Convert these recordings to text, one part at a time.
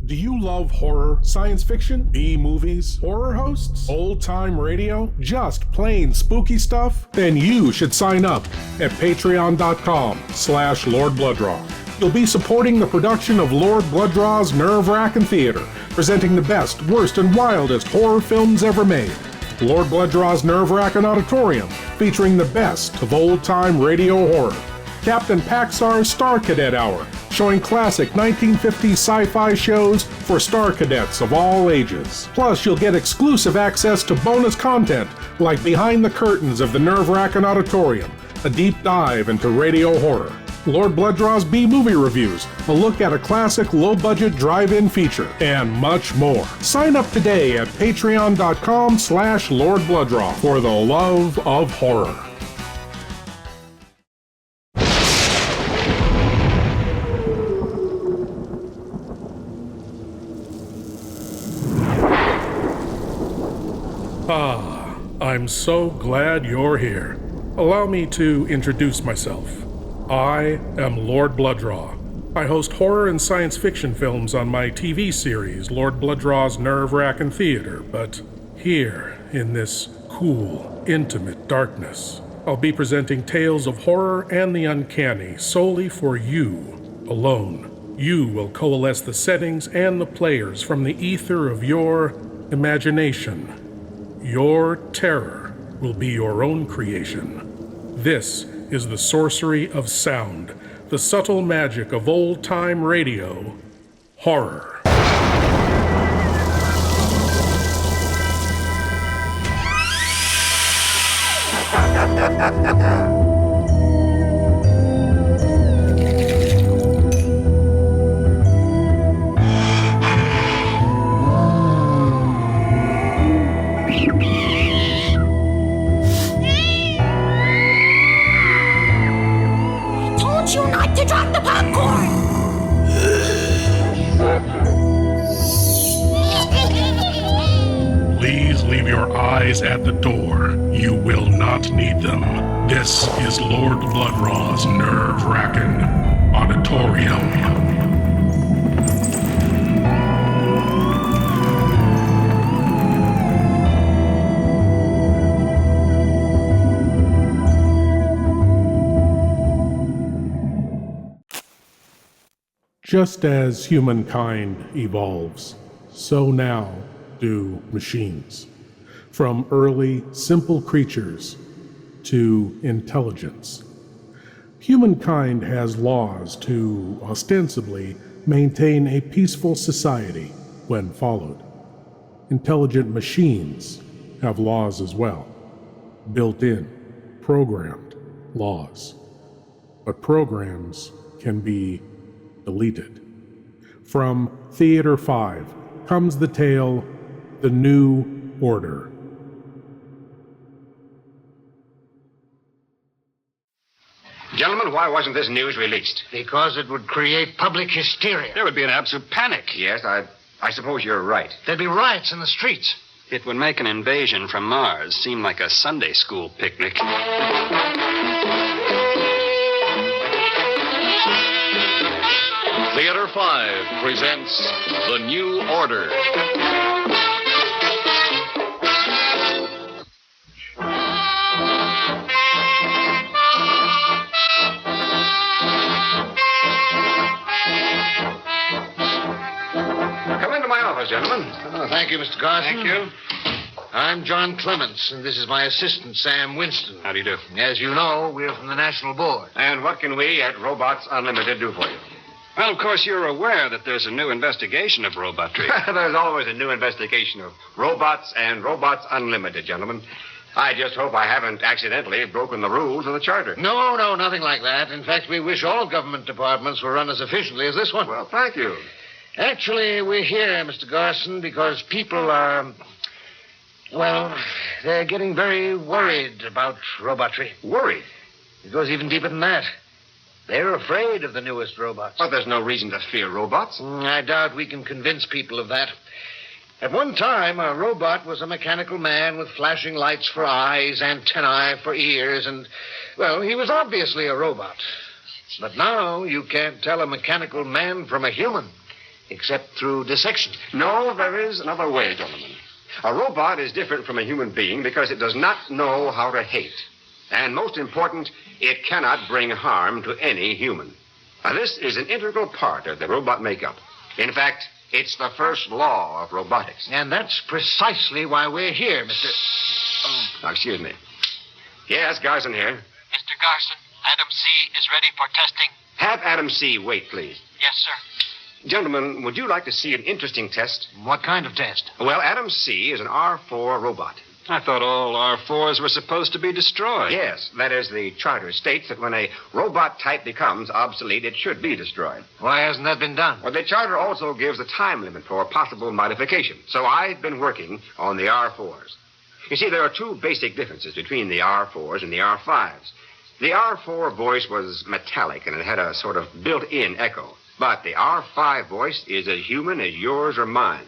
Do you love horror, science fiction, B-movies, horror hosts, old-time radio, just plain spooky stuff? Then you should sign up at patreon.com/Lord Blood-Rah. You'll be supporting the production of Lord Blood-Rah's Wrackin Theater, presenting the best, worst, and wildest horror films ever made. Lord Blood-Rah's Wrackin Auditorium, featuring the best of old-time radio horror. Captain Paxar's Star Cadet Hour, showing classic 1950s sci-fi shows for Star Cadets of all ages. Plus, you'll get exclusive access to bonus content like Behind the Curtains of the Wrackin Auditorium, a deep dive into radio horror, Lord Blood-Rah's B-movie reviews, a look at a classic low-budget drive-in feature, and much more. Sign up today at patreon.com/Lord Blood-Rah for the love of horror. I'm so glad you're here. Allow me to introduce myself. I am Lord Blood-Rah. I host horror and science fiction films on my TV series, Lord Blood-Rah's Wrackin Theater, but here, in this cool, intimate darkness, I'll be presenting tales of horror and the uncanny solely for you alone. You will coalesce the settings and the players from the ether of your imagination. Your terror will be your own creation. This is the sorcery of sound, the subtle magic of old-time radio, horror. At the door. You will not need them. This is Lord Blood-Rah's Wrackin Auditorium. Just as humankind evolves, so now do machines. From early, simple creatures to intelligence. Humankind has laws to, ostensibly, maintain a peaceful society when followed. Intelligent machines have laws as well. Built-in, programmed laws. But programs can be deleted. From Theater 5 comes the tale, The New Order. Gentlemen, why wasn't this news released? Because it would create public hysteria. There would be an absolute panic. Yes, I suppose you're right. There'd be riots in the streets. It would make an invasion from Mars seem like a Sunday school picnic. Theater 5 presents The New Order. Gentlemen. Oh, thank you, Mr. Carson. Thank you. I'm John Clements, and this is my assistant, Sam Winston. How do you do? As you know, we're from the National Board. And what can we at Robots Unlimited do for you? Well, of course, you're aware that there's a new investigation of robotry. There's always a new investigation of robots and Robots Unlimited, gentlemen. I just hope I haven't accidentally broken the rules of the charter. No, nothing like that. In fact, we wish all government departments were run as efficiently as this one. Well, thank you. Actually, we're here, Mr. Garson, because people are, well, they're getting very worried about robotry. Worried? It goes even deeper than that. They're afraid of the newest robots. But there's no reason to fear robots. I doubt we can convince people of that. At one time, a robot was a mechanical man with flashing lights for eyes, antennae for ears, and, well, he was obviously a robot. But now you can't tell a mechanical man from a human. except through dissection. No, there is another way, gentlemen. A robot is different from a human being because it does not know how to hate. And most important, it cannot bring harm to any human. Now, this is an integral part of the robot makeup. In fact, it's the first law of robotics. And that's precisely why we're here, Mr. Now, excuse me. Yes, Garson here. Mr. Garson, Adam C. is ready for testing. Have Adam C. wait, please. Yes, sir. Gentlemen, would you like to see an interesting test? What kind of test? Well, Adam C. is an R4 robot. I thought all R4s were supposed to be destroyed. Yes, that is, the charter states that when a robot type becomes obsolete, it should be destroyed. Why hasn't that been done? Well, the charter also gives a time limit for possible modification. So I've been working on the R4s. You see, there are two basic differences between the R4s and the R5s. The R4 voice was metallic, and it had a sort of built-in echo. But the R5 voice is as human as yours or mine.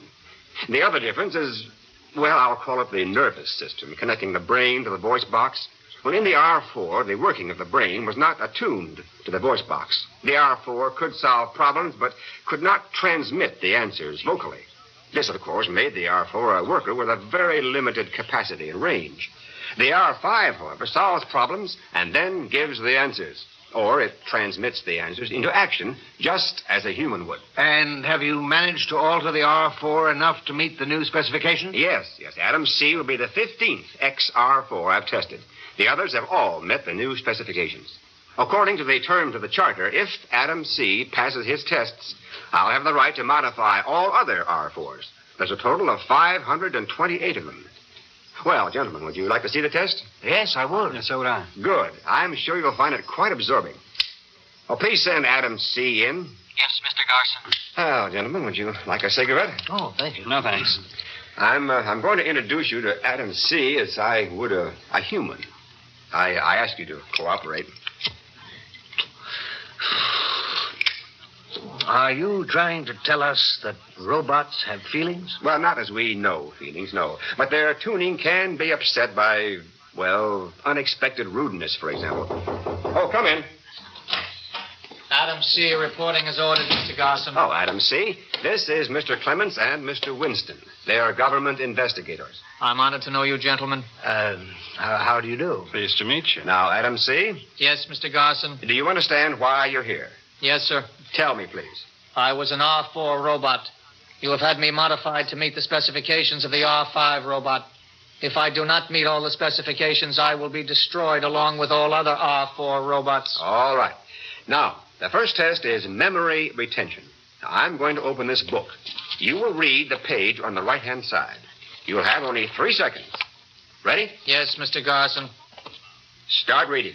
The other difference is, well, I'll call it the nervous system, connecting the brain to the voice box. Well, in the R4, the working of the brain was not attuned to the voice box. The R4 could solve problems, but could not transmit the answers vocally. This, of course, made the R4 a worker with a very limited capacity and range. The R5, however, solves problems and then gives the answers. Or it transmits the answers into action, just as a human would. And have you managed to alter the R4 enough to meet the new specifications? Yes. Adam C. will be the 15th XR4 I've tested. The others have all met the new specifications. According to the terms of the charter, if Adam C. passes his tests, I'll have the right to modify all other R4s. There's a total of 528 of them. Well, gentlemen, would you like to see the test? Yes, I would. Yeah, so would I. Good. I'm sure you'll find it quite absorbing. Well, please send Adam C. in. Yes, Mr. Garson. Oh, gentlemen, would you like a cigarette? Oh, thank you. No, thanks. I'm going to introduce you to Adam C. as I would a human. I ask you to cooperate. Are you trying to tell us that robots have feelings? Well, not as we know feelings, no. But their tuning can be upset by, well, unexpected rudeness, for example. Oh, come in. Adam C. reporting as ordered, Mr. Garson. Oh, Adam C. This is Mr. Clements and Mr. Winston. They are government investigators. I'm honored to know you, gentlemen. How do you do? Pleased to meet you. Now, Adam C., Yes, Mr. Garson. do you understand why you're here? Yes, sir. Tell me, please. I was an R4 robot. You have had me modified to meet the specifications of the R5 robot. If I do not meet all the specifications, I will be destroyed along with all other R4 robots. All right. Now, the first test is memory retention. Now, I'm going to open this book. You will read the page on the right-hand side. You'll have only 3 seconds. Ready? Yes, Mr. Garson. Start reading.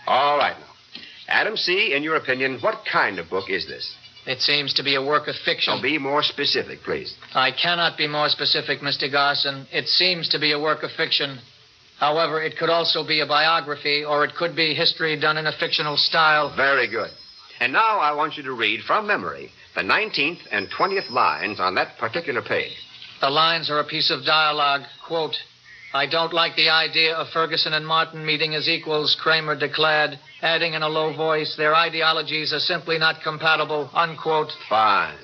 All right, now. Adam C., in your opinion, what kind of book is this? It seems to be a work of fiction. Now, be more specific, please. I cannot be more specific, Mr. Garson. It seems to be a work of fiction. However, it could also be a biography, or it could be history done in a fictional style. Very good. And now I want you to read from memory the 19th and 20th lines on that particular page. The lines are a piece of dialogue. Quote, I don't like the idea of Ferguson and Martin meeting as equals, Kramer declared, adding in a low voice, their ideologies are simply not compatible, unquote. Fine.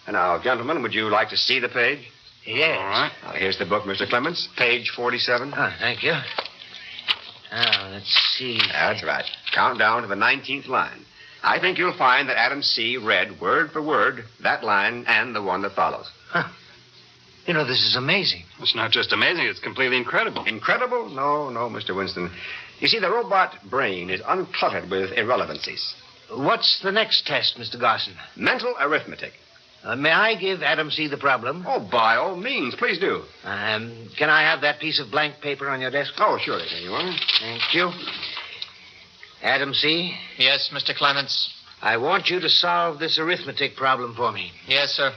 And now, gentlemen, would you like to see the page? Yes. All right. Now, here's the book, Mr. Clements, page 47. Oh, thank you. Now, let's see. That's right. Count down to the 19th line. I think you'll find that Adam C. read word for word that line and the one that follows. Huh. You know, this is amazing. It's not just amazing, it's completely incredible. Incredible? No, Mr. Winston. You see, the robot brain is uncluttered with irrelevancies. What's the next test, Mr. Garson? Mental arithmetic. May I give Adam C. the problem? Oh, by all means, please do. Can I have that piece of blank paper on your desk? Oh, surely, there you are. Thank you. Adam C., Yes, Mr. Clements. I want you to solve this arithmetic problem for me. Yes, sir.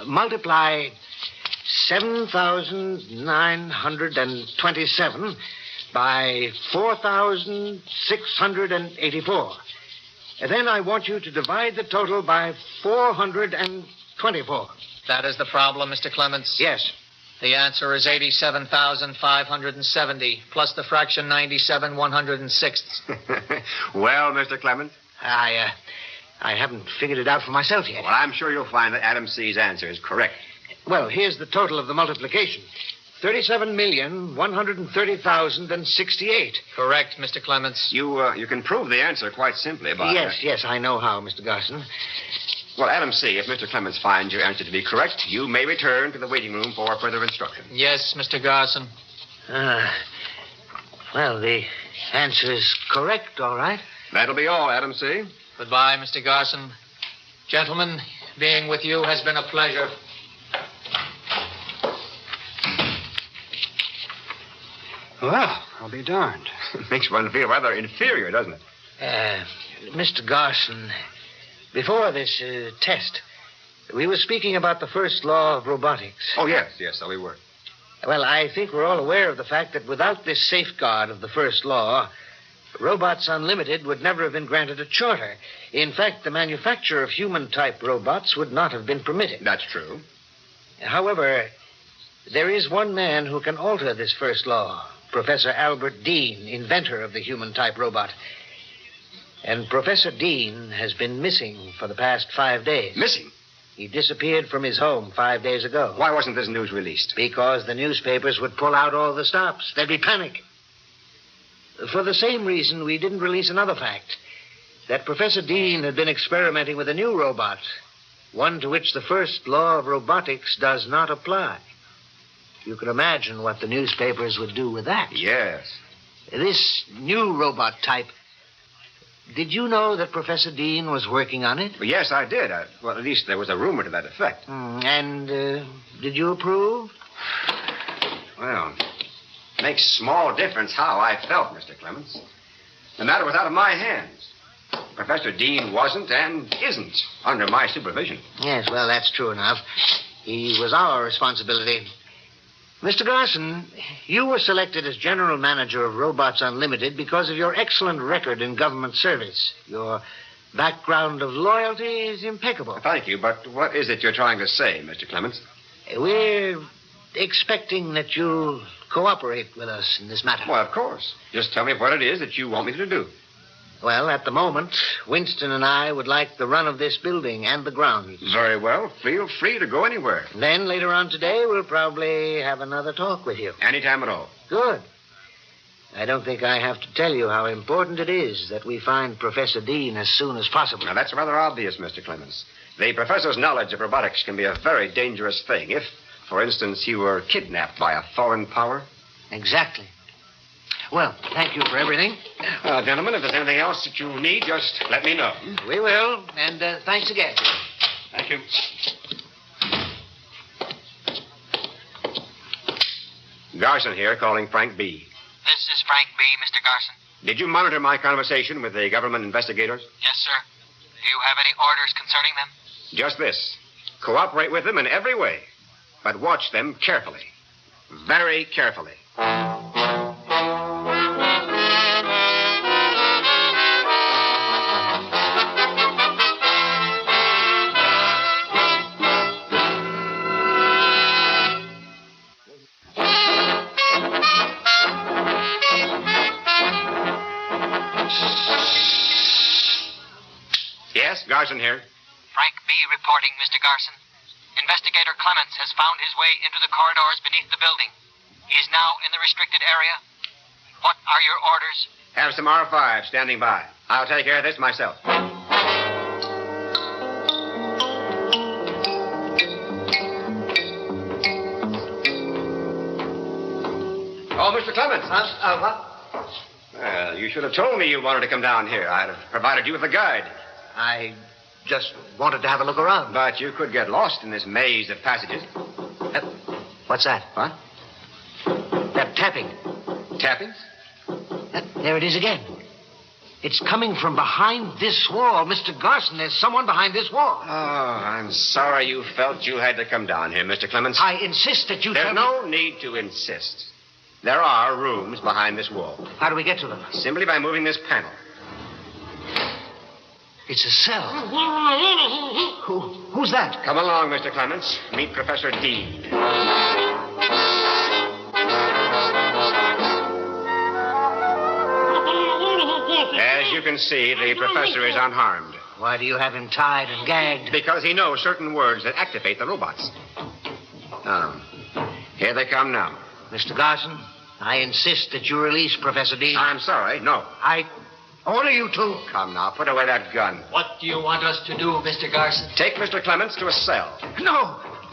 Multiply 7,927 by 4,684. Then I want you to divide the total by 424. That is the problem, Mr. Clements. Yes. The answer is 87,570, plus the fraction 97 106ths. Well, Mr. Clements? I haven't figured it out for myself yet. Well, I'm sure you'll find that Adam C's answer is correct. Well, here's the total of the multiplication. 37,130,068. Correct, Mr. Clements. You can prove the answer quite simply by... Yes, I know how, Mr. Garson. Well, Adam C., if Mr. Clements finds your answer to be correct, you may return to the waiting room for further instruction. Yes, Mr. Garson. Well, the answer is correct, all right. That'll be all, Adam C. Goodbye, Mr. Garson. Gentlemen, being with you has been a pleasure. Well, I'll be darned. Makes one feel rather inferior, doesn't it? Mr. Garson, before this test, we were speaking about the first law of robotics. Oh, yes, so we were. Well, I think we're all aware of the fact that without this safeguard of the first law, Robots Unlimited would never have been granted a charter. In fact, the manufacture of human-type robots would not have been permitted. That's true. However, there is one man who can alter this first law, Professor Albert Dean, inventor of the human-type robot. And Professor Dean has been missing for the past 5 days. Missing? He disappeared from his home 5 days ago. Why wasn't this news released? Because the newspapers would pull out all the stops. There'd be panic. For the same reason, we didn't release another fact. That Professor Dean had been experimenting with a new robot. One to which the first law of robotics does not apply. You can imagine what the newspapers would do with that. Yes. This new robot type. Did you know that Professor Dean was working on it? Well, yes, I did. Well, at least there was a rumor to that effect. And did you approve? Well, it makes small difference how I felt, Mr. Clements. The matter was out of my hands. Professor Dean wasn't and isn't under my supervision. Yes, well, that's true enough. He was our responsibility. Mr. Garson, you were selected as general manager of Robots Unlimited because of your excellent record in government service. Your background of loyalty is impeccable. Thank you, but what is it you're trying to say, Mr. Clements? We're expecting that you'll cooperate with us in this matter. Well, of course. Just tell me what it is that you want me to do. Well, at the moment, Winston and I would like the run of this building and the grounds. Very well. Feel free to go anywhere. Then later on today, we'll probably have another talk with you. Anytime at all. Good. I don't think I have to tell you how important it is that we find Professor Dean as soon as possible. Now, that's rather obvious, Mr. Clements. The professor's knowledge of robotics can be a very dangerous thing if, for instance, he were kidnapped by a foreign power. Exactly. Well, thank you for everything. Gentlemen, if there's anything else that you need, just let me know. We will, and thanks again. Thank you. Garson here, calling Frank B. This is Frank B., Mr. Garson. Did you monitor my conversation with the government investigators? Yes, sir. Do you have any orders concerning them? Just this. Cooperate with them in every way, but watch them carefully. Very carefully. Yes, Garson here. Frank B. reporting, Mr. Garson. Investigator Clements has found his way into the corridors beneath the building. He is now in the restricted area. What are your orders? Have some R5 standing by. I'll take care of this myself. Oh, Mr. Clements. What? Well, you should have told me you wanted to come down here. I'd have provided you with a guide. I just wanted to have a look around. But you could get lost in this maze of passages. What's that? What? That tapping. Tappings? There it is again. It's coming from behind this wall. Mr. Garson, there's someone behind this wall. Oh, I'm sorry you felt you had to come down here, Mr. Clements. I insist that you There's tell me... no need to insist. There are rooms behind this wall. How do we get to them? Simply by moving this panel. It's a cell. Who's that? Come along, Mr. Clements. Meet Professor Dean. As you can see, the professor is unharmed. Why do you have him tied and gagged? Because he knows certain words that activate the robots. Here they come now. Mr. Garson, I insist that you release Professor Dean. I'm sorry, no. I order you to. Come now, put away that gun. What do you want us to do, Mr. Garson? Take Mr. Clements to a cell.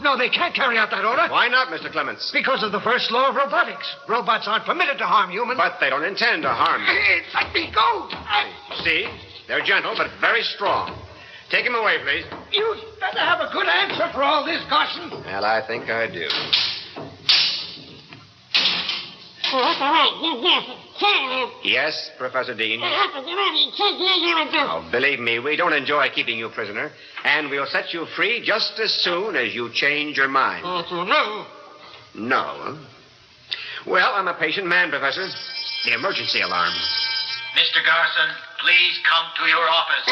No, they can't carry out that order. Why not, Mr. Clements? Because of the first law of robotics. Robots aren't permitted to harm humans. But they don't intend to harm you. Let me go. See? They're gentle, but very strong. Take him away, please. You better have a good answer for all this, Garson. Well, I think I do. Yes, Professor Dean. Oh, believe me, we don't enjoy keeping you prisoner, and we'll set you free just as soon as you change your mind. No. Huh? Well, I'm a patient man, Professor. The emergency alarm. Mr. Garson, please come to your office.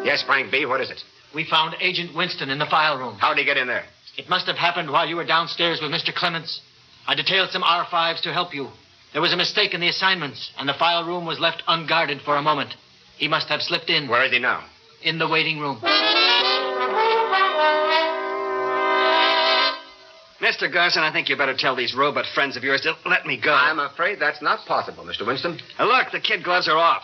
Yes, Frank B., what is it? We found Agent Winston in the file room. How'd he get in there? It must have happened while you were downstairs with Mr. Clements. I detailed some R5s to help you. There was a mistake in the assignments, and the file room was left unguarded for a moment. He must have slipped in. Where is he now? In the waiting room. Mr. Garson, I think you better tell these robot friends of yours to let me go. I'm afraid that's not possible, Mr. Winston. Now, look, the kid gloves are off.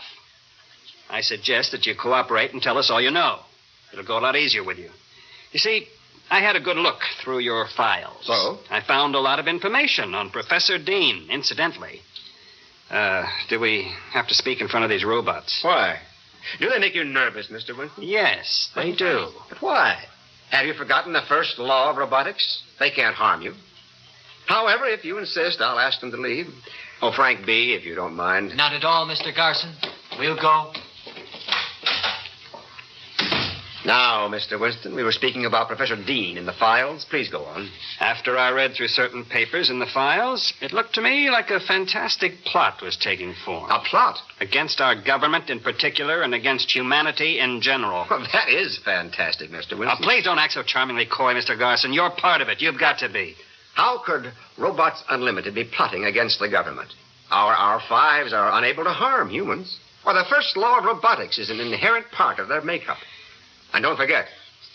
I suggest that you cooperate and tell us all you know. It'll go a lot easier with you. You see, I had a good look through your files. So? I found a lot of information on Professor Dean, incidentally. Do we have to speak in front of these robots? Why? Do they make you nervous, Mr. Winston? Yes, they do. But why? Have you forgotten the first law of robotics? They can't harm you. However, if you insist, I'll ask them to leave. Oh, Frank B., if you don't mind. Not at all, Mr. Garson. We'll go. Now, Mr. Winston, we were speaking about Professor Dean in the files. Please go on. After I read through certain papers in the files, it looked to me like a fantastic plot was taking form. A plot? Against our government in particular and against humanity in general. Well, that is fantastic, Mr. Winston. Now, please don't act so charmingly coy, Mr. Garson. You're part of it. You've got to be. How could Robots Unlimited be plotting against the government? Our R5s are unable to harm humans. Well, the first law of robotics is an inherent part of their makeup. And don't forget,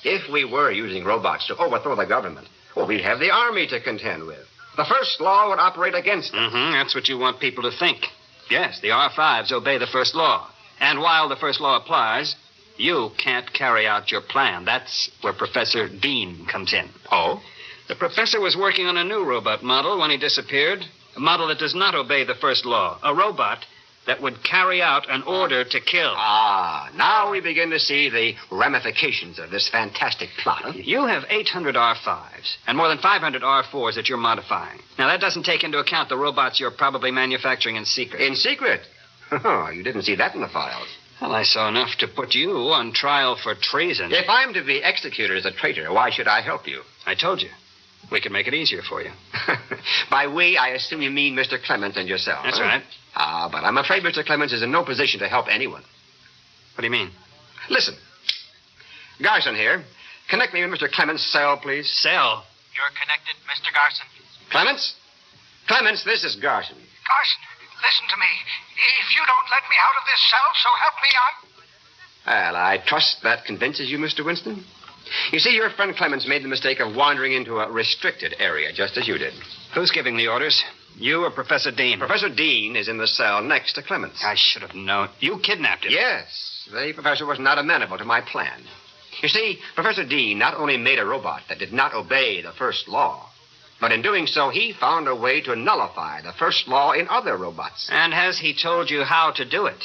if we were using robots to overthrow the government, well, we'd have the army to contend with. The first law would operate against them. Mm-hmm. That's what you want people to think. Yes, the R5s obey the first law. And while the first law applies, you can't carry out your plan. That's where Professor Dean comes in. Oh? The professor was working on a new robot model when he disappeared. A model that does not obey the first law. A robot that would carry out an order to kill. Ah, now we begin to see the ramifications of this fantastic plot. You have 800 R5s and more than 500 R4s that you're modifying. Now, that doesn't take into account the robots you're probably manufacturing in secret. In secret? Oh, you didn't see that in the files. Well, I saw enough to put you on trial for treason. If I'm to be executed as a traitor, why should I help you? I told you. We can make it easier for you. By we, I assume you mean Mr. Clements and yourself. That's huh? right. Ah, but I'm afraid Mr. Clements is in no position to help anyone. What do you mean? Listen. Garson here. Connect me with Mr. Clements' cell, please. Cell? You're connected, Mr. Garson. Clements? Clements, this is Garson. Garson, listen to me. If you don't let me out of this cell, so help me, Well, I trust that convinces you, Mr. Winston. You see, your friend Clements made the mistake of wandering into a restricted area, just as you did. Who's giving the orders? You or Professor Dean? Professor Dean is in the cell next to Clements. I should have known. You kidnapped him. Yes. The professor was not amenable to my plan. You see, Professor Dean not only made a robot that did not obey the first law, but in doing so, he found a way to nullify the first law in other robots. And has he told you how to do it?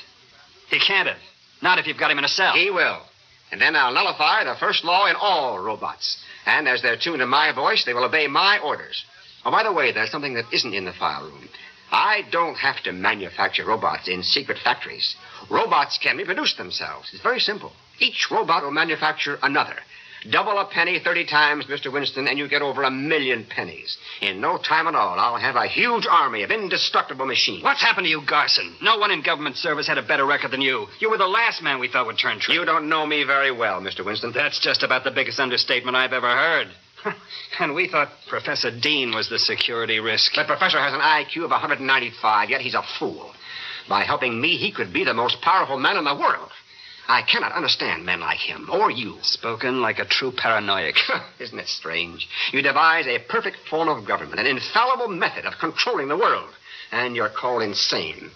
He can't have. Not if you've got him in a cell. He will. And then I'll nullify the first law in all robots. And as they're tuned to my voice, they will obey my orders. Oh, by the way, there's something that isn't in the file room. I don't have to manufacture robots in secret factories. Robots can reproduce themselves. It's very simple. Each robot will manufacture another. Double a penny 30 times, Mr. Winston, and you get over 1,000,000 pennies. In no time at all, I'll have a huge army of indestructible machines. What's happened to you, Garson? No one in government service had a better record than you. You were the last man we thought would turn traitor. You don't know me very well, Mr. Winston. That's just about the biggest understatement I've ever heard. And we thought Professor Dean was the security risk. The professor has an IQ of 195, yet he's a fool. By helping me, he could be the most powerful man in the world. I cannot understand men like him, or you. Spoken like a true paranoiac. Isn't it strange? You devise a perfect form of government, an infallible method of controlling the world, and you're called insane.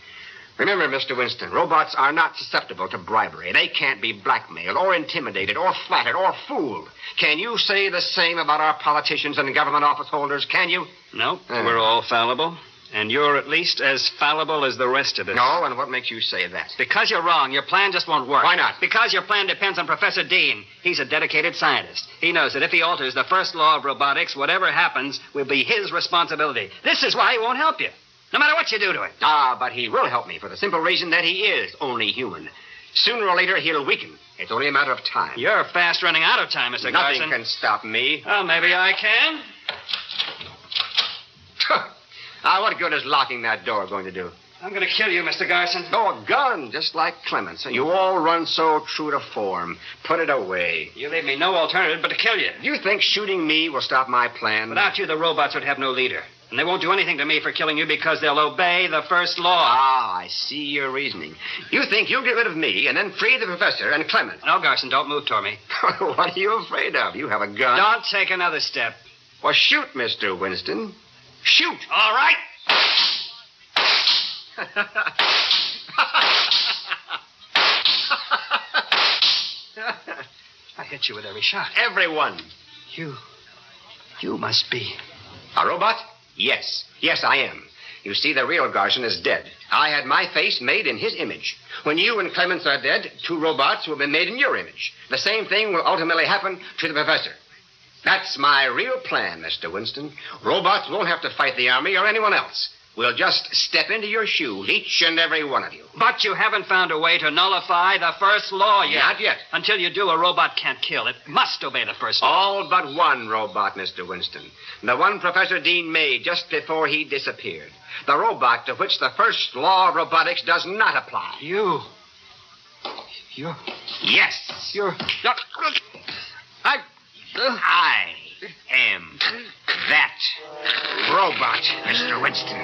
Remember, Mr. Winston, robots are not susceptible to bribery. They can't be blackmailed or intimidated or flattered or fooled. Can you say the same about our politicians and government office holders? Can you? No, we're all fallible. And you're at least as fallible as the rest of us. No, and what makes you say that? Because you're wrong. Your plan just won't work. Why not? Because your plan depends on Professor Dean. He's a dedicated scientist. He knows that if he alters the first law of robotics, whatever happens will be his responsibility. This is why he won't help you, no matter what you do to him. Ah, but he will help me for the simple reason that he is only human. Sooner or later, he'll weaken. It's only a matter of time. You're fast running out of time, Mr. Garson. Nothing can stop me. Well, maybe I can. What good is locking that door going to do? I'm going to kill you, Mr. Garson. Oh, a gun, just like Clemens. You all run so true to form. Put it away. You leave me no alternative but to kill you. You think shooting me will stop my plan? Without you, the robots would have no leader. And they won't do anything to me for killing you because they'll obey the first law. Ah, I see your reasoning. You think you'll get rid of me and then free the professor and Clemens? No, Garson, don't move toward me. What are you afraid of? You have a gun. Don't take another step. Well, shoot, Mr. Winston. Shoot. All right. I hit you with every shot. Everyone. You must be... A robot? Yes. Yes, I am. You see, the real Garson is dead. I had my face made in his image. When you and Clemens are dead, two robots will be made in your image. The same thing will ultimately happen to the professor. That's my real plan, Mr. Winston. Robots won't have to fight the army or anyone else. We'll just step into your shoes, each and every one of you. But you haven't found a way to nullify the first law yet. Not yet. Until you do, a robot can't kill. It must obey the first law. All but one robot, Mr. Winston. The one Professor Dean made just before he disappeared. The robot to which the first law of robotics does not apply. You're... Yes. You're... I am that robot, Mr. Winston.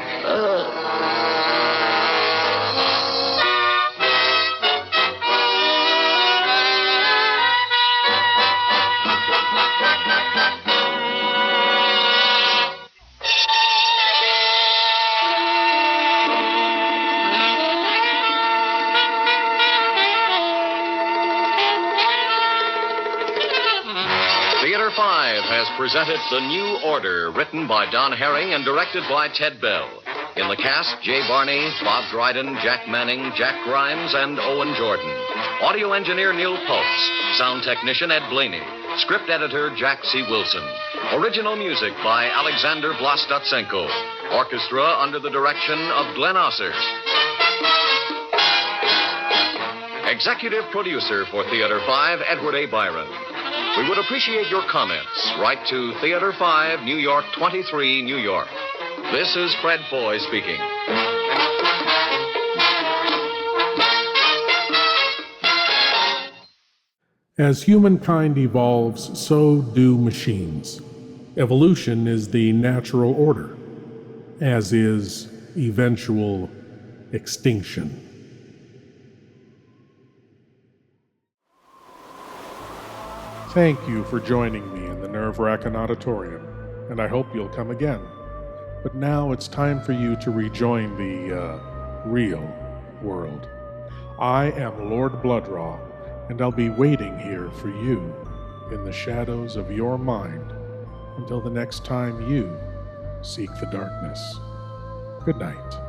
Theater 5 has presented The New Order, written by Don Herring and directed by Ted Bell. In the cast, Jay Barney, Bob Dryden, Jack Manning, Jack Grimes, and Owen Jordan. Audio engineer Neil Pulse. Sound technician Ed Blaney. Script editor Jack C. Wilson. Original music by Alexander Vlastotsenko. Orchestra under the direction of Glenn Osser. Executive producer for Theater 5, Edward A. Byron. We would appreciate your comments. Write to Theater 5, New York 23, New York. This is Fred Foy speaking. As humankind evolves, so do machines. Evolution is the natural order, as is eventual extinction. Thank you for joining me in the Wrackin Auditorium, and I hope you'll come again. But now it's time for you to rejoin the, real world. I am Lord Blood-Rah, and I'll be waiting here for you in the shadows of your mind until the next time you seek the darkness. Good night.